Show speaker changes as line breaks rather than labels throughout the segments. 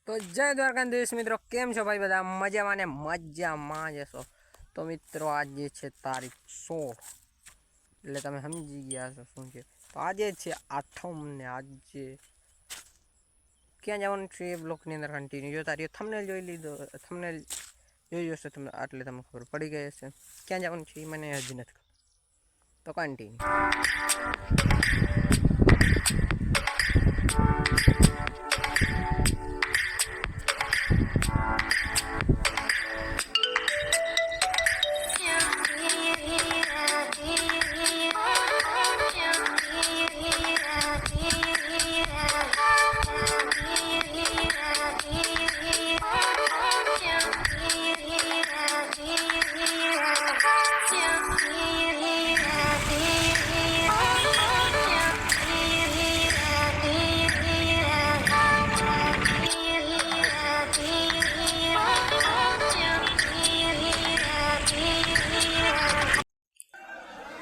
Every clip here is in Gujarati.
તો જય દ્વારકાધીશ મિત્રો, કેમ છો ભાઈ? બધા મજામાં ને મજામાં જ હશો. તો મિત્રો આજે છે તારીખ 16, એટલે તમે સમજી ગયા છો શું છે. તો આજે છે 8મ ને આજે ક્યાં જવાનું છે એ બ્લોકની અંદર કન્ટિન્યુ જોતા રહ્યો. થંબનેલ જોઈ લીધો, થંબનેલ જોઈ જશે તમે, એટલે તમને ખબર પડી ગઈ હશે ક્યાં જવાનું છે. એ મને હજી નથી ખબર, તો કન્ટિન્યુ.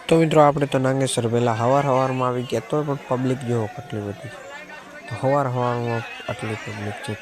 તો મિત્રો આપણે તો નાગેશ્વર પહેલાં સવારમાં આવી ગયા, તો પણ પબ્લિક જોવો કેટલી બધી છે. તો સવારમાં આટલી પબ્લિક છે.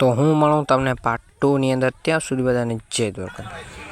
તો હું મળું તમને પાર્ટ 2 ની અંદર. ત્યાં સુધી બધાને જય દ્વારકા.